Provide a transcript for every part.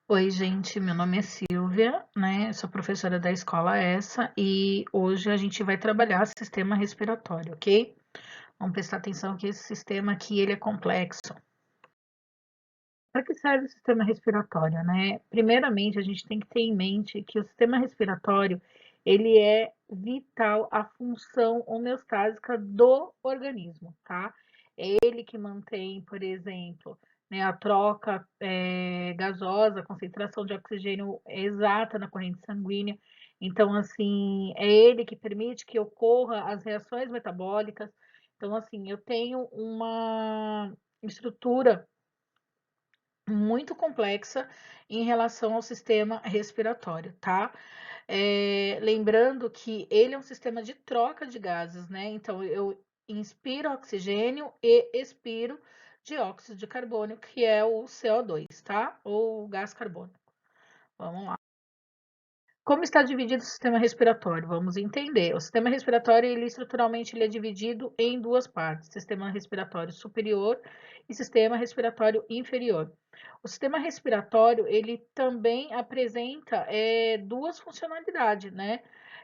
Oi, gente, meu nome é Silvia, né? Sou professora da escola essa e hoje a gente vai trabalhar sistema respiratório, ok? Vamos prestar atenção que esse sistema aqui ele é complexo. Para que serve o sistema respiratório, né? Primeiramente, a gente tem que ter em mente que o sistema respiratório ele é vital à função homeostásica do organismo, tá? É ele que mantém, por exemplo, né, a troca gasosa, a concentração de oxigênio exata na corrente sanguínea. Então, assim, é ele que permite que ocorra as reações metabólicas. Então, assim, eu tenho uma estrutura muito complexa em relação ao sistema respiratório, tá? Lembrando que ele é um sistema de troca de gases, né? Então, eu inspiro oxigênio e expiro dióxido de carbono, que é o CO2, tá? Ou o gás carbônico. Vamos lá. Como está dividido o sistema respiratório? Vamos entender. O sistema respiratório, ele estruturalmente ele é dividido em duas partes: sistema respiratório superior e sistema respiratório inferior. O sistema respiratório, ele também apresenta duas funcionalidades, né?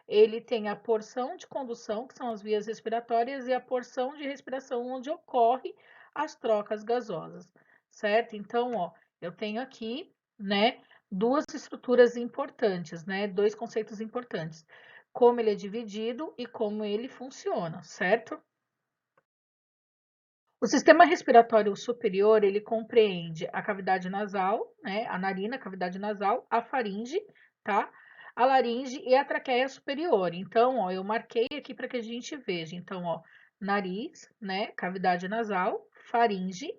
Ele tem a porção de condução, que são as vias respiratórias, e a porção de respiração, onde ocorre as trocas gasosas, certo? Então, ó, eu tenho aqui, né, duas estruturas importantes, né? Dois conceitos importantes: como ele é dividido e como ele funciona, certo? O sistema respiratório superior, ele compreende a cavidade nasal, né? A narina, a cavidade nasal, a faringe, tá? A laringe e a traqueia superior. Então, ó, eu marquei aqui para que a gente veja. Então, ó, nariz, né? Cavidade nasal, faringe,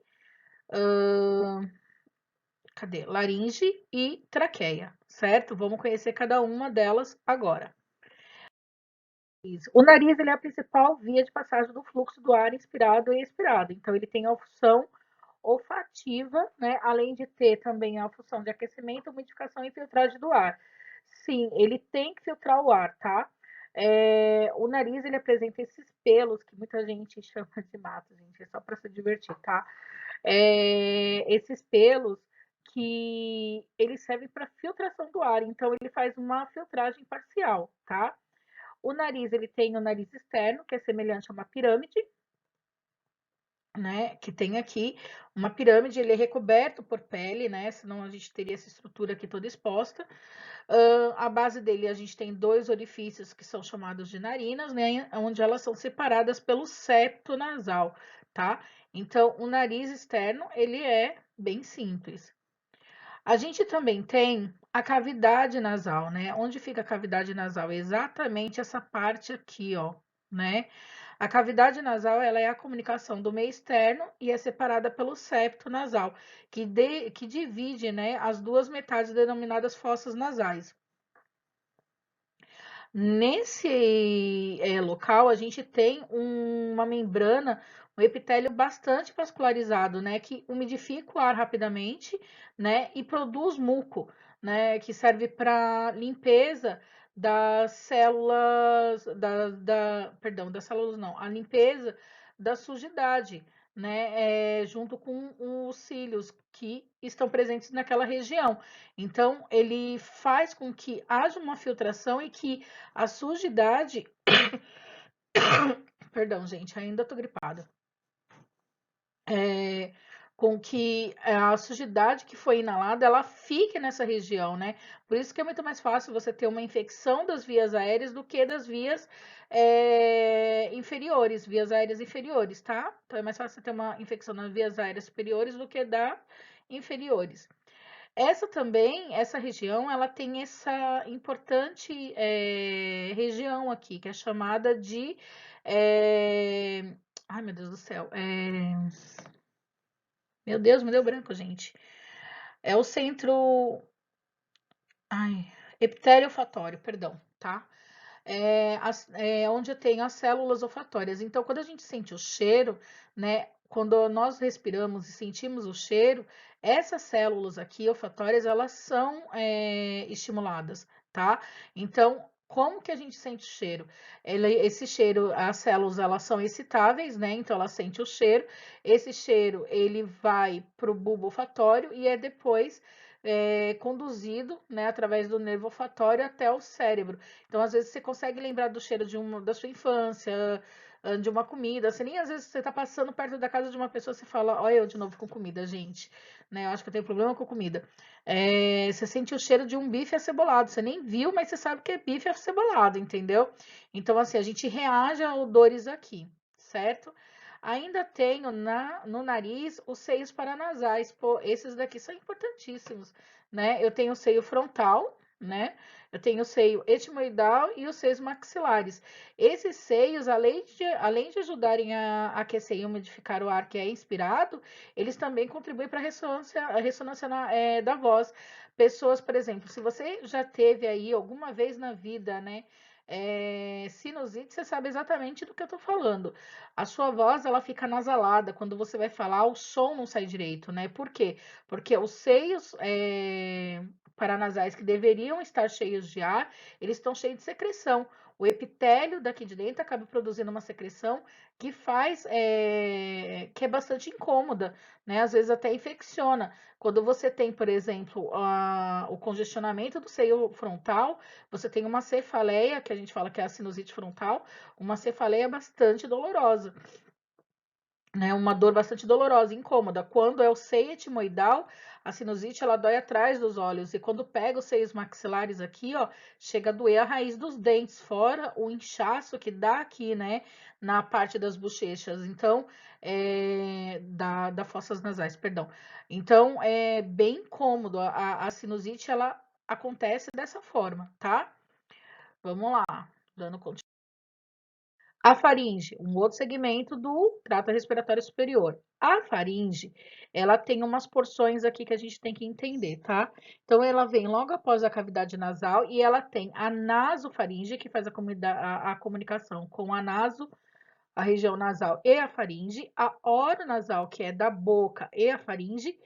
cadê? Laringe e traqueia, certo? Vamos conhecer cada uma delas agora. O nariz ele é a principal via de passagem do fluxo do ar inspirado e expirado. Então, ele tem a função olfativa, né? Além de ter também a função de aquecimento, umidificação e filtragem do ar. Sim, ele tem que filtrar o ar, tá? O nariz ele apresenta esses pelos que muita gente chama de mato, gente, é só para se divertir, tá? Esses pelos que ele serve para filtração do ar, então ele faz uma filtragem parcial, tá? O nariz, ele tem o nariz externo, que é semelhante a uma pirâmide, né? Que tem aqui uma pirâmide, ele é recoberto por pele, né? Senão a gente teria essa estrutura aqui toda exposta. A base dele a gente tem dois orifícios que são chamados de narinas, né? Onde elas são separadas pelo septo nasal, tá? Então, o nariz externo, ele é bem simples. A gente também tem a cavidade nasal, né? Onde fica a cavidade nasal? Exatamente essa parte aqui, ó, né? A cavidade nasal, ela é a comunicação do meio externo e é separada pelo septo nasal, que divide, né, as duas metades denominadas fossas nasais. Nesse local, a gente tem uma membrana, um epitélio bastante vascularizado, né, que umidifica o ar rapidamente, né, e produz muco, né, que serve para limpeza das células, perdão, das células não, a limpeza da sujidade, né, junto com os cílios que estão presentes naquela região. Então, ele faz com que haja uma filtração e que a sujidade, perdão, gente, ainda tô gripada. Com que a sujidade que foi inalada, ela fique nessa região, né? Por isso que é muito mais fácil você ter uma infecção das vias aéreas do que das vias inferiores, vias aéreas inferiores, tá? Então é mais fácil você ter uma infecção nas vias aéreas superiores do que da inferiores. Essa região, ela tem essa importante região aqui, que é chamada de. Ai, meu Deus do céu. Meu Deus, me deu branco, gente. É o centro. Ai, epitélio olfatório, perdão, tá? Onde tem as células olfatórias. Então, quando a gente sente o cheiro, né? Quando nós respiramos e sentimos o cheiro, essas células aqui olfatórias, elas são estimuladas, tá? Então, como que a gente sente o cheiro? Esse cheiro, as células, elas são excitáveis, né? Então, ela sente o cheiro. Esse cheiro, ele vai para o bulbo olfatório e é depois conduzido, né, através do nervo olfatório até o cérebro. Então, às vezes, você consegue lembrar do cheiro da sua infância, de uma comida. Você nem às vezes você tá passando perto da casa de uma pessoa, você fala, olha eu de novo com comida, gente. Né, eu acho que eu tenho problema com comida. Você sente o cheiro de um bife acebolado. Você nem viu, mas você sabe que é bife acebolado, entendeu? Então, assim, a gente reage a odores aqui, certo? Ainda tenho no nariz os seios paranasais. Pô, esses daqui são importantíssimos, né? Eu tenho o seio frontal, né? Eu tenho o seio etimoidal e os seios maxilares. Esses seios, além de ajudarem a aquecer e umidificar o ar que é inspirado, eles também contribuem para a ressonância da voz. Pessoas, por exemplo, se você já teve aí alguma vez na vida, né? Sinusite, você sabe exatamente do que eu tô falando. A sua voz, ela fica nasalada. Quando você vai falar, o som não sai direito, né? Por quê? Porque os seios paranasais que deveriam estar cheios de ar, eles estão cheios de secreção. O epitélio daqui de dentro acaba produzindo uma secreção que que é bastante incômoda, né? Às vezes até infecciona. Quando você tem, por exemplo, o congestionamento do seio frontal, você tem uma cefaleia, que a gente fala que é a sinusite frontal, uma cefaleia bastante dolorosa, né? Uma dor bastante dolorosa, incômoda. Quando é o seio etimoidal, a sinusite ela dói atrás dos olhos, e quando pega os seios maxilares aqui, ó, chega a doer a raiz dos dentes, fora o inchaço que dá aqui, né, na parte das bochechas, então, da fossas nasais, perdão. Então, é bem incômodo, a sinusite, ela acontece dessa forma, tá? Vamos lá, dando continuidade. A faringe, um outro segmento do trato respiratório superior. A faringe, ela tem umas porções aqui que a gente tem que entender, tá? Então, ela vem logo após a cavidade nasal e ela tem a nasofaringe, que faz a comunicação com a região nasal e a faringe, a oronasal, que é da boca e a faringe,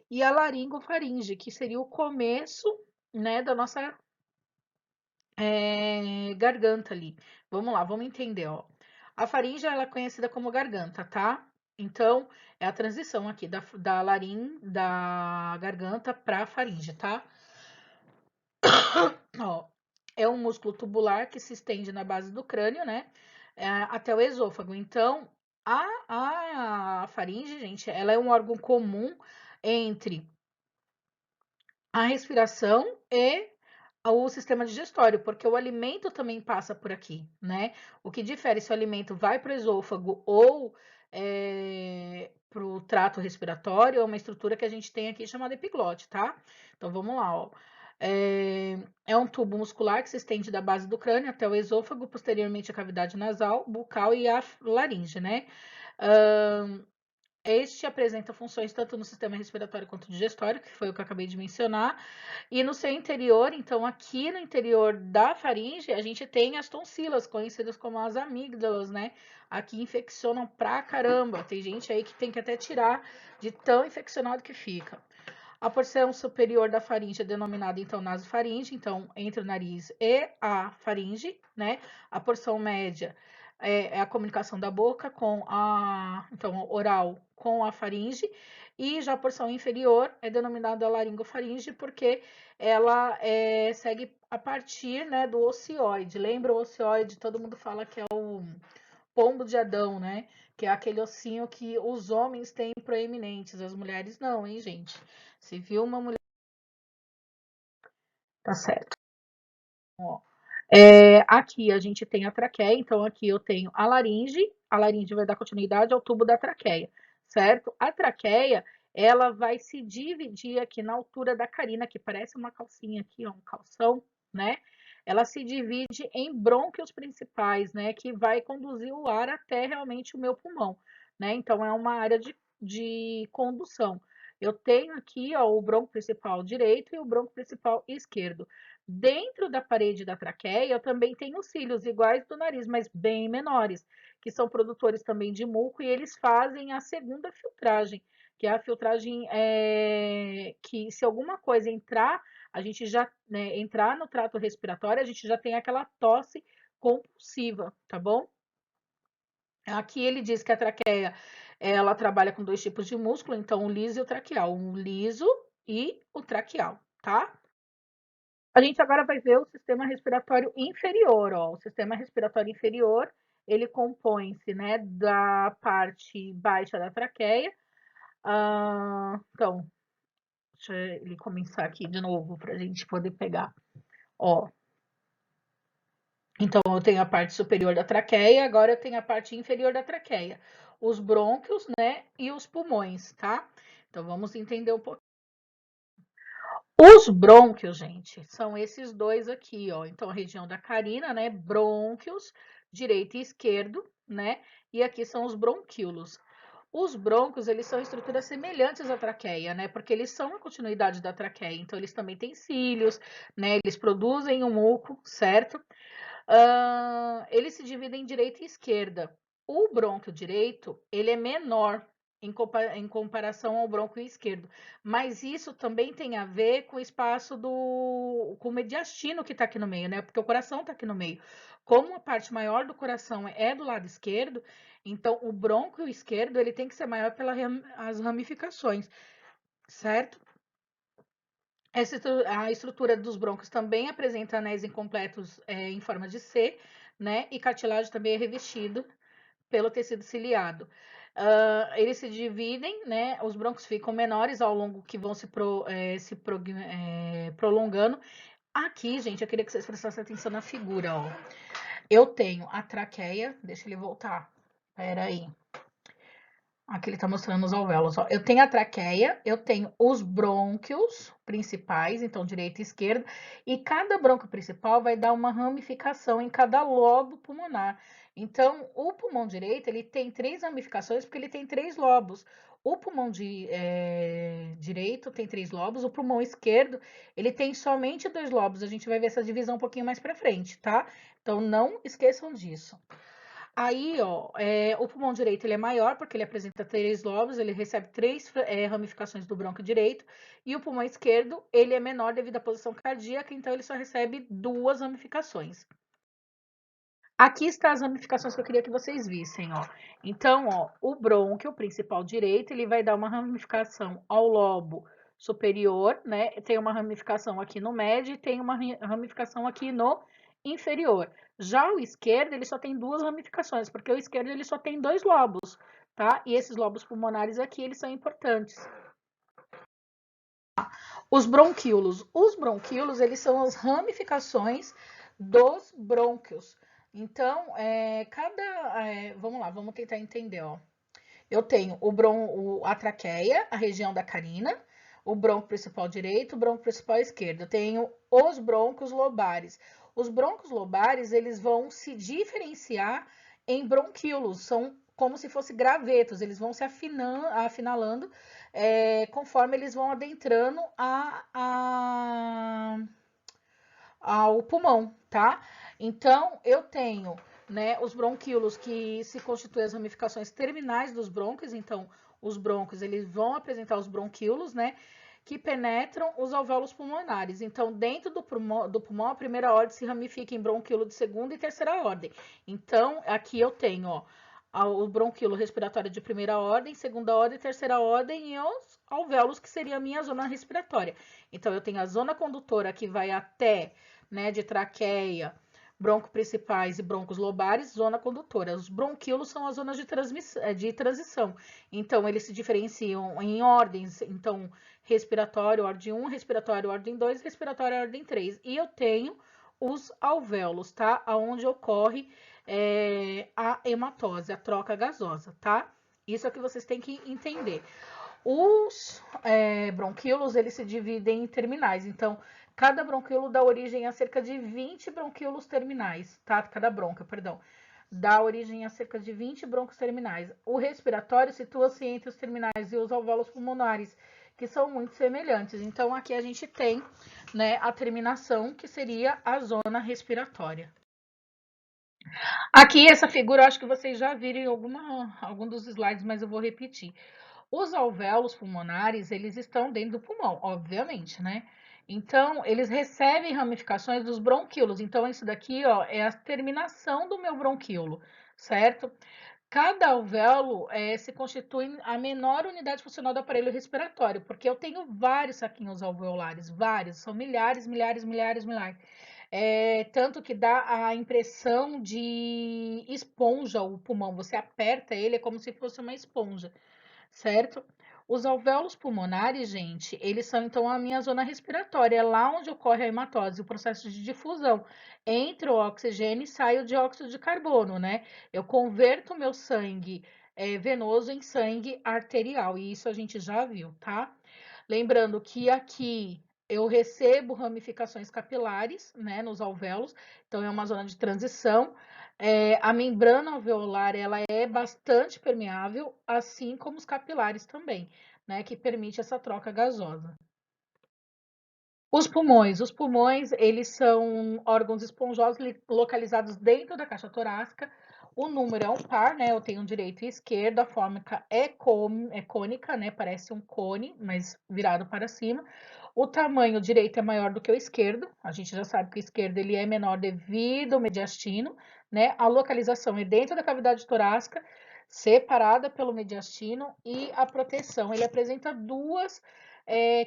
e a laringofaringe, que seria o começo, né, da nossa garganta ali. Vamos lá, vamos entender, ó. A faringe, ela é conhecida como garganta, tá? Então, é a transição aqui da garganta para a faringe, tá? Ó, é um músculo tubular que se estende na base do crânio, né? Até o esôfago. Então, a faringe, gente, ela é um órgão comum entre a respiração e o sistema digestório, porque o alimento também passa por aqui, né? O que difere se o alimento vai para o esôfago ou para o trato respiratório é uma estrutura que a gente tem aqui chamada epiglote, tá? Então vamos lá, ó. É um tubo muscular que se estende da base do crânio até o esôfago, posteriormente a cavidade nasal, bucal e a laringe, né? Este apresenta funções tanto no sistema respiratório quanto digestório, que foi o que eu acabei de mencionar. E no seu interior, então aqui no interior da faringe, a gente tem as tonsilas, conhecidas como as amígdalas, né? Aqui infeccionam pra caramba. Tem gente aí que tem que até tirar de tão infeccionado que fica. A porção superior da faringe é denominada, então, nasofaringe, então, entre o nariz e a faringe, né? A porção média é a comunicação da boca então, oral com a faringe, e já a porção inferior é denominada laringofaringe, porque ela segue a partir, né, do ocioide. Lembra o ocioide? Todo mundo fala que é o pombo de Adão, né? Que é aquele ossinho que os homens têm proeminentes, as mulheres não, hein, gente? Se viu uma mulher. Tá certo. Ó. Aqui a gente tem a traqueia, então aqui eu tenho a laringe vai dar continuidade ao tubo da traqueia, certo? A traqueia, ela vai se dividir aqui na altura da carina, que parece uma calcinha aqui, ó, um calção, né? Ela se divide em brônquios principais, né? Que vai conduzir o ar até realmente o meu pulmão, né? Então é uma área de condução. Eu tenho aqui, ó, o bronco principal direito e o bronco principal esquerdo. Dentro da parede da traqueia, eu também tenho cílios iguais do nariz, mas bem menores, que são produtores também de muco, e eles fazem a segunda filtragem, que é a filtragem que, se alguma coisa entrar, a gente já, né, entrar no trato respiratório, a gente já tem aquela tosse compulsiva, tá bom? Aqui ele diz que a traqueia, ela trabalha com dois tipos de músculo, então o liso e o traqueal. Um liso, e o traqueal, tá? A gente agora vai ver o sistema respiratório inferior, ó. O sistema respiratório inferior, ele compõe-se, né, da parte baixa da traqueia. Então, deixa ele começar aqui de novo para a gente poder pegar, ó. Então, eu tenho a parte superior da traqueia, agora eu tenho a parte inferior da traqueia. Os brônquios, né, e os pulmões, tá? Então, vamos entender um pouco. Os brônquios, gente, são esses dois aqui, ó. Então, a região da carina, né, brônquios, direito e esquerdo, né? E aqui são os bronquíolos. Os brônquios, eles são estruturas semelhantes à traqueia, né? Porque eles são a continuidade da traqueia. Então, eles também têm cílios, né? Eles produzem o muco, certo? Eles se dividem em direita e esquerda. O brônquio direito, ele é menor em comparação ao brônquio esquerdo, mas isso também tem a ver com o espaço com o mediastino que está aqui no meio, né? Porque o coração está aqui no meio. Como a parte maior do coração é do lado esquerdo, então o brônquio esquerdo ele tem que ser maior pelas ramificações, certo? A estrutura dos brônquios também apresenta anéis incompletos em forma de C, né? E cartilagem também é revestido pelo tecido ciliado. Eles se dividem, né? Os brônquios ficam menores ao longo que vão prolongando. Aqui, gente, eu queria que vocês prestassem atenção na figura, ó. Eu tenho a traqueia, deixa ele voltar. Pera aí. Aqui ele está mostrando os alvéolos. Ó. Eu tenho a traqueia, eu tenho os brônquios principais, então direita e esquerda, e cada brônquio principal vai dar uma ramificação em cada lobo pulmonar. Então, o pulmão direito, ele tem 3 ramificações porque ele tem 3 lobos. O pulmão direito tem 3 lobos, o pulmão esquerdo, ele tem somente 2 lobos. A gente vai ver essa divisão um pouquinho mais para frente, tá? Então, não esqueçam disso. Aí, ó, o pulmão direito ele é maior porque ele apresenta 3 lobos, ele recebe 3 ramificações do brônquio direito, e o pulmão esquerdo ele é menor devido à posição cardíaca, então ele só recebe 2 ramificações. Aqui estão as ramificações que eu queria que vocês vissem, ó. Então, ó, o brônquio principal direito, ele vai dar uma ramificação ao lobo superior, né? Tem uma ramificação aqui no médio e tem uma ramificação aqui no inferior. Já o esquerdo, ele só tem 2 ramificações, porque o esquerdo ele só tem 2 lobos, tá? E esses lobos pulmonares aqui, eles são importantes. Os bronquíolos, eles são as ramificações dos brônquios. Então, vamos lá, vamos tentar entender, ó. Eu tenho a traqueia, a região da carina, o brônquio principal direito, o brônquio principal esquerdo. Eu tenho os brônquios lobares. Os brônquios lobares, eles vão se diferenciar em bronquíolos, são como se fossem gravetos, eles vão se afinalando conforme eles vão adentrando ao pulmão, tá? Então, eu tenho, né, os bronquíolos que se constituem as ramificações terminais dos brônquios, então, os brônquios, eles vão apresentar os bronquíolos, né, que penetram os alvéolos pulmonares. Então, dentro do pulmão, a primeira ordem se ramifica em bronquíolo de segunda e terceira ordem. Então, aqui eu tenho, ó, o bronquíolo respiratório de primeira ordem, segunda ordem, terceira ordem e os alvéolos, que seria a minha zona respiratória. Então, eu tenho a zona condutora que vai até, né, de traqueia, broncos principais e broncos lobares, zona condutora. Os bronquíolos são as zonas de transição. Então, eles se diferenciam em ordens. Então, respiratório, ordem 1, respiratório, ordem 2, respiratório, ordem 3. E eu tenho os alvéolos, tá? Onde ocorre a hematose, a troca gasosa, tá? Isso é o que vocês têm que entender. Os bronquíolos, eles se dividem em terminais. Então, cada bronquíolo dá origem a cerca de 20 bronquíolos terminais, tá? Cada bronca, perdão. Dá origem a cerca de 20 broncos terminais. O respiratório situa-se entre os terminais e os alvéolos pulmonares, que são muito semelhantes. Então, aqui a gente tem, né, a terminação, que seria a zona respiratória. Aqui, essa figura, eu acho que vocês já viram em algum dos slides, mas eu vou repetir. Os alvéolos pulmonares, eles estão dentro do pulmão, obviamente, né? Então, eles recebem ramificações dos bronquíolos. Então, isso daqui, ó, é a terminação do meu bronquíolo, certo? Cada alvéolo se constitui a menor unidade funcional do aparelho respiratório, porque eu tenho vários saquinhos alveolares, vários, são milhares, milhares, milhares, milhares. Tanto que dá a impressão de esponja o pulmão, você aperta ele, é como se fosse uma esponja, certo? Os alvéolos pulmonares, gente, eles são então a minha zona respiratória, é lá onde ocorre a hematose, o processo de difusão. Entre o oxigênio e sai o dióxido de carbono, né? Eu converto o meu sangue venoso em sangue arterial, e isso a gente já viu, tá? Lembrando que aqui eu recebo ramificações capilares, né, nos alvéolos, então é uma zona de transição. A membrana alveolar, ela é bastante permeável, assim como os capilares também, né, que permite essa troca gasosa. Os pulmões, eles são órgãos esponjosos localizados dentro da caixa torácica. O número é um par, né? Eu tenho direito e esquerdo, a forma é cônica, né? Parece um cone, mas virado para cima. O tamanho direito é maior do que o esquerdo. A gente já sabe que o esquerdo ele é menor devido ao mediastino, né? A localização é dentro da cavidade torácica, separada pelo mediastino, e a proteção, ele apresenta duas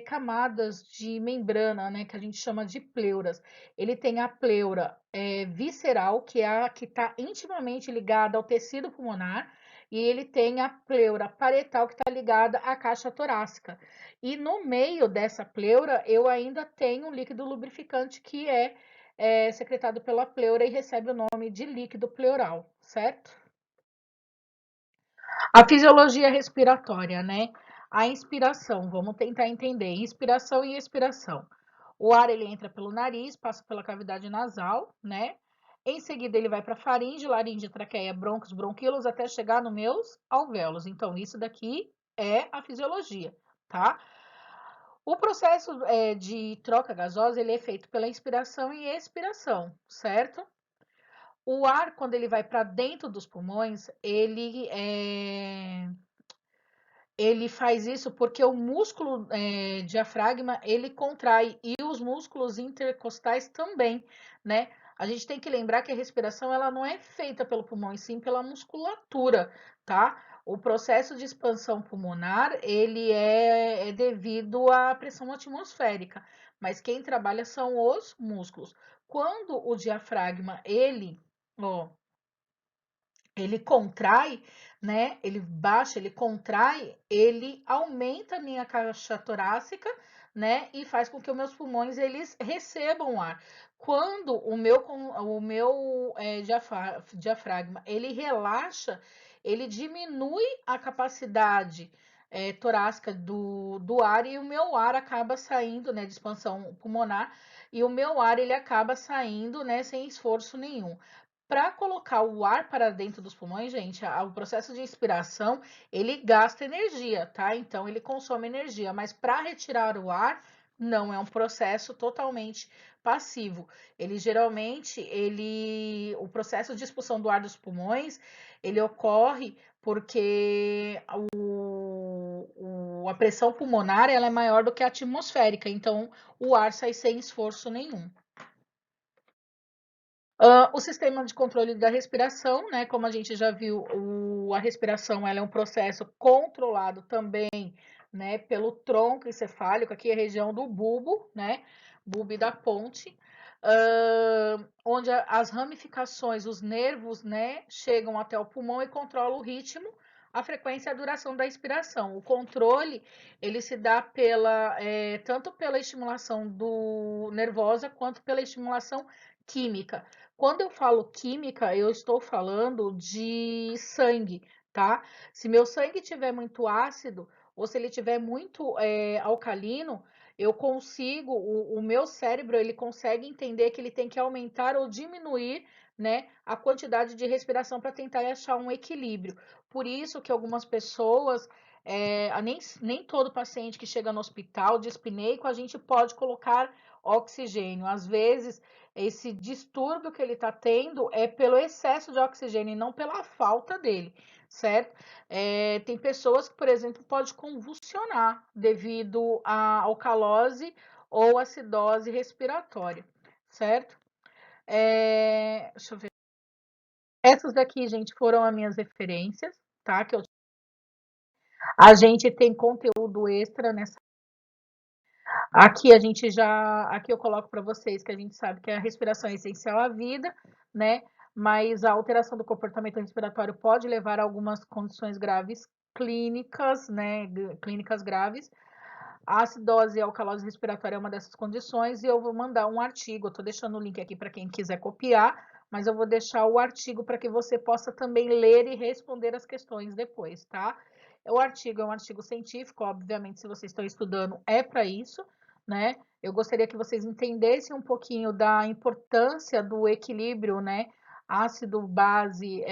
camadas de membrana, né, que a gente chama de pleuras. Ele tem a pleura visceral, que é a que está intimamente ligada ao tecido pulmonar, e ele tem a pleura parietal, que está ligada à caixa torácica. E no meio dessa pleura, eu ainda tenho um líquido lubrificante que é secretado pela pleura e recebe o nome de líquido pleural, certo? A fisiologia respiratória, né? A inspiração, vamos tentar entender. Inspiração e expiração. O ar ele entra pelo nariz, passa pela cavidade nasal, né? Em seguida ele vai para faringe, laringe, traqueia, brônquios, bronquíolos, até chegar nos meus alvéolos. Então isso daqui é a fisiologia, tá? O processo de troca gasosa ele é feito pela inspiração e expiração, certo? O ar, quando ele vai para dentro dos pulmões, ele faz isso porque o músculo diafragma ele contrai e os músculos intercostais também, né? A gente tem que lembrar que a respiração ela não é feita pelo pulmão, e sim pela musculatura, tá? O processo de expansão pulmonar ele é devido à pressão atmosférica, mas quem trabalha são os músculos. Quando o diafragma ele contrai, né? Ele baixa, ele contrai, ele aumenta a minha caixa torácica, né? E faz com que os meus pulmões eles recebam ar. Quando o meu diafragma ele relaxa, ele diminui a capacidade torácica do ar e o meu ar acaba saindo, né? De expansão pulmonar e o meu ar ele acaba saindo, né? Sem esforço nenhum. Para colocar o ar para dentro dos pulmões, gente, o processo de inspiração, ele gasta energia, tá? Então, ele consome energia, mas para retirar o ar, não é um processo totalmente passivo. Ele geralmente, o processo de expulsão do ar dos pulmões, ele ocorre porque a pressão pulmonar, ela é maior do que a atmosférica, então o ar sai sem esforço nenhum. O sistema de controle da respiração, né? Como a gente já viu, a respiração ela é um processo controlado também, né? Pelo tronco encefálico, aqui é a região do bulbo, né? Bulbo da ponte, onde as ramificações, os nervos, né? Chegam até o pulmão e controlam o ritmo, a frequência e a duração da expiração. O controle ele se dá tanto pela estimulação nervosa quanto pela estimulação química. Quando eu falo química, eu estou falando de sangue, tá? Se meu sangue tiver muito ácido ou se ele tiver muito alcalino, eu consigo, o meu cérebro, ele consegue entender que ele tem que aumentar ou diminuir, né, a quantidade de respiração para tentar achar um equilíbrio. Por isso que algumas pessoas, nem todo paciente que chega no hospital de espineico, a gente pode colocar oxigênio. Às vezes, esse distúrbio que ele está tendo é pelo excesso de oxigênio e não pela falta dele, certo? Tem pessoas que, por exemplo, pode convulsionar devido à alcalose ou acidose respiratória, certo? Deixa eu ver. Essas daqui, gente, foram as minhas referências, tá? A gente tem conteúdo extra nessa. Aqui a gente já, aqui eu coloco para vocês que a gente sabe que a respiração é essencial à vida, né? Mas a alteração do comportamento respiratório pode levar a algumas condições graves clínicas, né? Clínicas graves. A acidose e a alcalose respiratória é uma dessas condições e eu vou mandar um artigo. Eu estou deixando o link aqui para quem quiser copiar, mas eu vou deixar o artigo para que você possa também ler e responder as questões depois, tá? O artigo é um artigo científico, obviamente, se vocês estão estudando, é para isso, né? Eu gostaria que vocês entendessem um pouquinho da importância do equilíbrio, né? Ácido, base,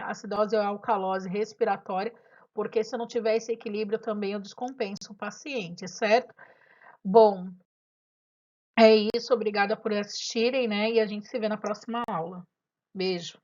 acidose ou alcalose respiratória, porque se eu não tiver esse equilíbrio também eu descompenso o paciente, certo? Bom, é isso, obrigada por assistirem, né? E a gente se vê na próxima aula. Beijo.